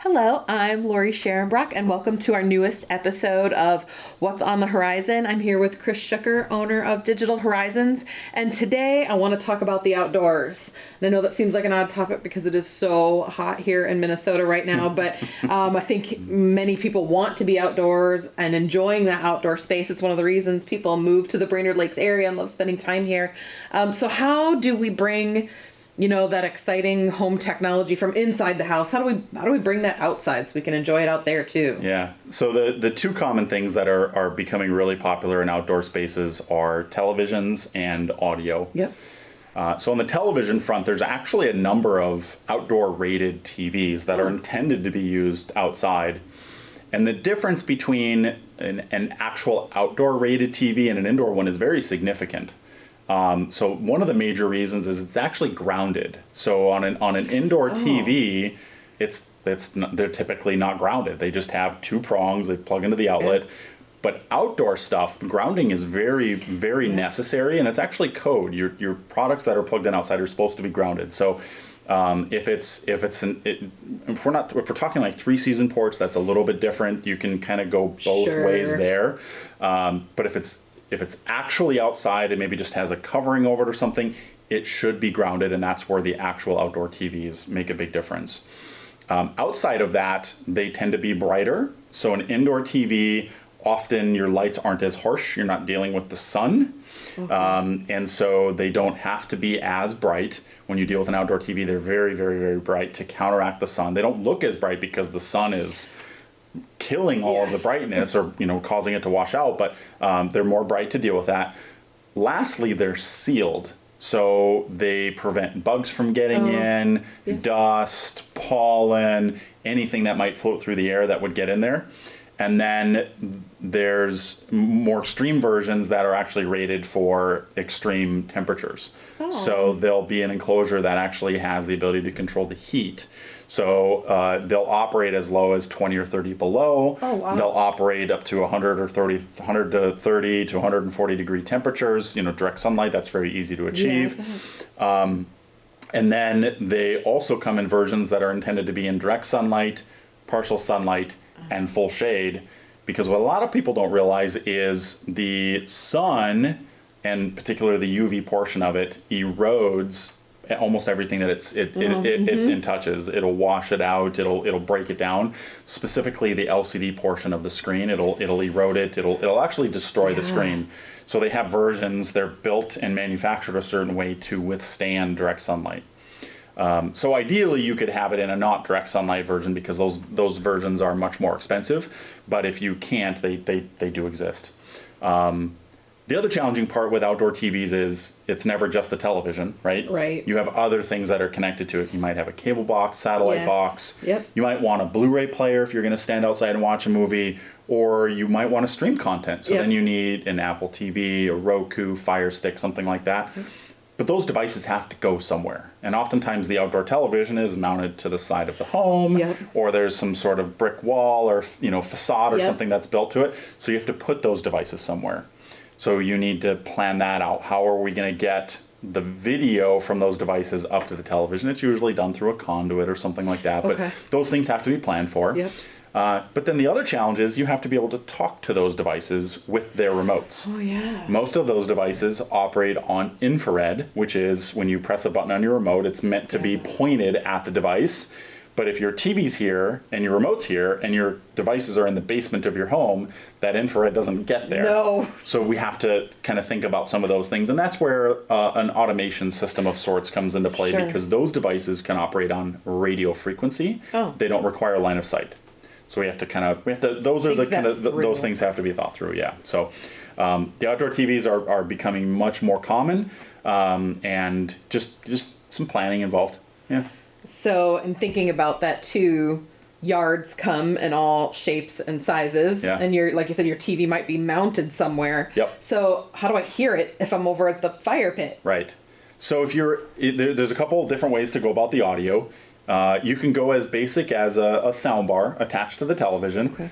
Hello, I'm Lori Sharonbrock, and welcome to our newest episode of What's on the Horizon. I'm here with Chris Schucker, owner of Digital Horizons, and today I want to talk about the outdoors. And I know that seems like an odd topic because it is so hot here in Minnesota right now, but I think many people want to be outdoors and enjoying that outdoor space. It's one of the reasons people move to the Brainerd Lakes area and love spending time here. So how do we bring that exciting home technology from inside the house? How do we bring that outside so we can enjoy it out there too? Yeah. So the two common things that are becoming really popular in outdoor spaces are televisions and audio. Yep. So on the television front, there's actually a number of outdoor rated TVs that are intended to be used outside. And the difference between an actual outdoor rated TV and an indoor one is very significant. So one of the major reasons is it's actually grounded. So on an indoor TV, they're typically not grounded. They just have two prongs. They plug into the outlet. But outdoor stuff, grounding is very, very necessary, and it's actually code. Your products that are plugged in outside are supposed to be grounded. So if we're talking like 3-season ports, that's a little bit different. You can kind of go both ways there. But if it's actually outside and maybe just has a covering over it or something, it should be grounded, and that's where the actual outdoor TVs make a big difference. Outside of that, they tend to be brighter. So an indoor TV, often your lights aren't as harsh. You're not dealing with the sun. And so they don't have to be as bright. When you deal with an outdoor TV, they're very, very, very bright to counteract the sun. They don't look as bright because the sun is killing all of the brightness or causing it to wash out, but they're more bright to deal with that. Lastly, they're sealed, so they prevent bugs from getting in, dust, pollen, anything that might float through the air that would get in there. And then there's more extreme versions that are actually rated for extreme temperatures. So there'll be an enclosure that actually has the ability to control the heat. So they'll operate as low as 20 or 30 below. They'll operate up to 100 to 30 to 140 degree temperatures. Direct sunlight, that's very easy to achieve. And then they also come in versions that are intended to be in direct sunlight, partial sunlight, and full shade. Because what a lot of people don't realize is the sun, and particularly the UV portion of it, erodes almost everything that it touches. It'll wash it out. It'll break it down. Specifically, the LCD portion of the screen. It'll erode it. It'll actually destroy the screen. So they have versions. They're built and manufactured a certain way to withstand direct sunlight. So ideally, you could have it in a not direct sunlight version because those versions are much more expensive. But if you can't, they do exist. The other challenging part with outdoor TVs is it's never just the television, right? Right. You have other things that are connected to it. You might have a cable box, satellite box. Yep. You might want a Blu-ray player if you're going to stand outside and watch a movie, or you might want to stream content. So then you need an Apple TV, a Roku, Fire Stick, something like that. But those devices have to go somewhere. And oftentimes the outdoor television is mounted to the side of the home, or there's some sort of brick wall or facade or something that's built to it. So you have to put those devices somewhere. So you need to plan that out. How are we going to get the video from those devices up to the television? It's usually done through a conduit or something like that. But those things have to be planned for. But then the other challenge is you have to be able to talk to those devices with their remotes. Most of those devices operate on infrared, which is when you press a button on your remote, it's meant to be pointed at the device. But if your TV's here and your remote's here and your devices are in the basement of your home, that infrared doesn't get there. So we have to kind of think about some of those things. And that's where an automation system of sorts comes into play because those devices can operate on radio frequency. They don't require line of sight. So we have to those things have to be thought through. So the outdoor TVs are becoming much more common, and just some planning involved. So in thinking about that too, yards come in all shapes and sizes, and like you said, your TV might be mounted somewhere. So how do I hear it if I'm over at the fire pit? Right. So there's a couple of different ways to go about the audio. You can go as basic as a sound bar attached to the television.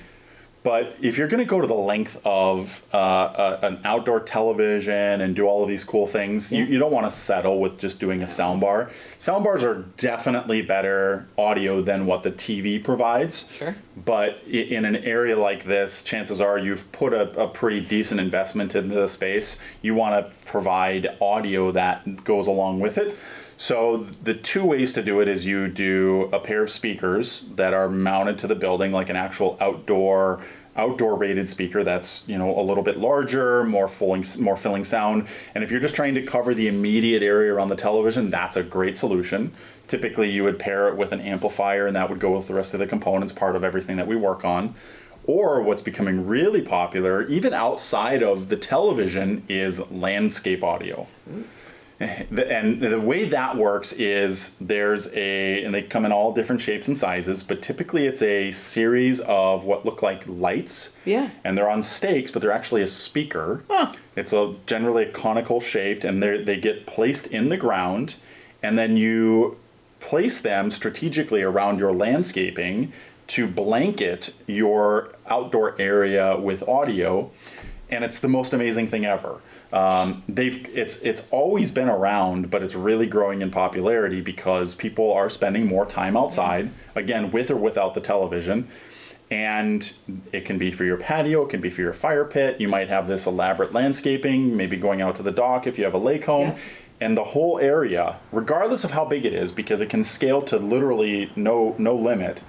But if you're going to go to the length of an outdoor television and do all of these cool things, you don't want to settle with just doing a soundbar. Soundbars are definitely better audio than what the TV provides. Sure. But in an area like this, chances are you've put a pretty decent investment into the space. You want to provide audio that goes along with it. So the two ways to do it is you do a pair of speakers that are mounted to the building, like an actual outdoor rated speaker that's, a little bit larger, more filling sound. And if you're just trying to cover the immediate area around the television, that's a great solution. Typically you would pair it with an amplifier, and that would go with the rest of the components, part of everything that we work on. Or what's becoming really popular, even outside of the television, is landscape audio. And the way that works is and they come in all different shapes and sizes, but typically it's a series of what look like lights. Yeah. And they're on stakes, but they're actually a speaker. Huh. It's generally a conical shaped, and they get placed in the ground, and then you place them strategically around your landscaping to blanket your outdoor area with audio. And it's the most amazing thing ever. It's always been around, but it's really growing in popularity because people are spending more time outside, again, with or without the television. And it can be for your patio, it can be for your fire pit. You might have this elaborate landscaping, maybe going out to the dock if you have a lake home. Yeah. And the whole area, regardless of how big it is, because it can scale to literally no limit,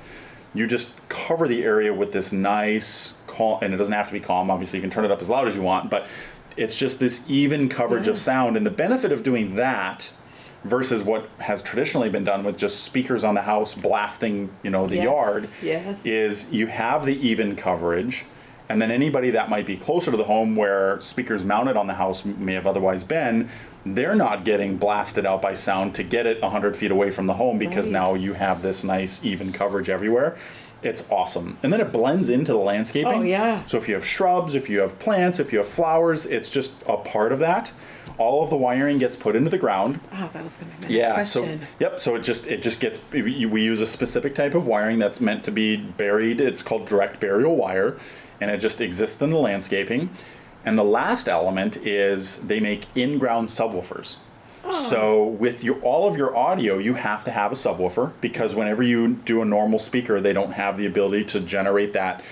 you just cover the area with this nice calm, and it doesn't have to be calm, obviously you can turn it up as loud as you want, but it's just this even coverage of sound. And the benefit of doing that versus what has traditionally been done with just speakers on the house blasting, the yard, is you have the even coverage. And then anybody that might be closer to the home where speakers mounted on the house may have otherwise been, they're not getting blasted out by sound to get it 100 feet away from the home, because now you have this nice even coverage everywhere. It's awesome. And then it blends into the landscaping. Oh, yeah. So if you have shrubs, if you have plants, if you have flowers, it's just a part of that. All of the wiring gets put into the ground. Oh, that was going to be my next question. So it just gets, we use a specific type of wiring that's meant to be buried. It's called direct burial wire, and it just exists in the landscaping. And the last element is they make in-ground subwoofers. Oh. So with all of your audio, you have to have a subwoofer, because whenever you do a normal speaker, they don't have the ability to generate that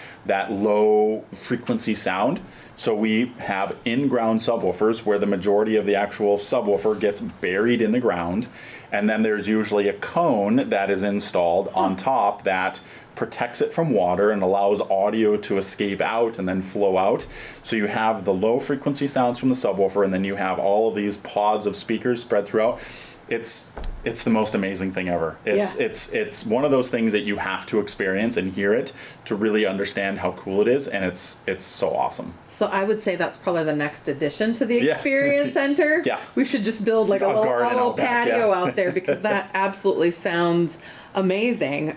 low frequency sound. So we have in-ground subwoofers where the majority of the actual subwoofer gets buried in the ground. And then there's usually a cone that is installed on top that protects it from water and allows audio to escape out and then flow out. So you have the low frequency sounds from the subwoofer, and then you have all of these pods of speakers spread throughout. It's the most amazing thing ever. It's one of those things that you have to experience and hear it to really understand how cool it is, and it's so awesome. So I would say that's probably the next addition to the experience center. Yeah. We should just build like a little patio out there, because that absolutely sounds amazing.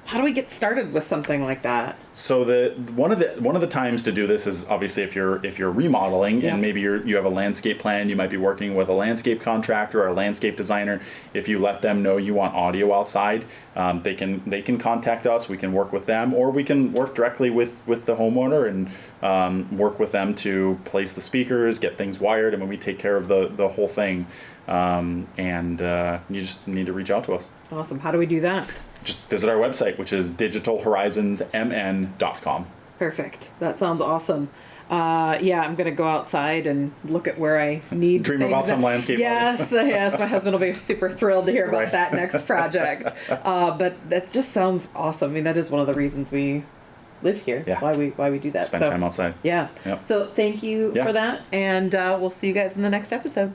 How do we get started with something like that? So one of the times to do this is obviously if you're remodeling and maybe you have a landscape plan, you might be working with a landscape contractor or a landscape designer. If you let them know you want audio outside, they can contact us. We can work with them, or we can work directly with the homeowner and work with them to place the speakers, get things wired, and when we take care of the whole thing. You just need to reach out to us. Awesome. How do we do that? Just visit our website, which is digitalhorizonsmn.com. Perfect. That sounds awesome. I'm going to go outside and look at where I need Dream about some landscape. Yes. My husband will be super thrilled to hear about that next project. But that just sounds awesome. I mean, that is one of the reasons we live here. That's why we do that. Spend time outside. Yeah. Yep. So thank you for that. And we'll see you guys in the next episode.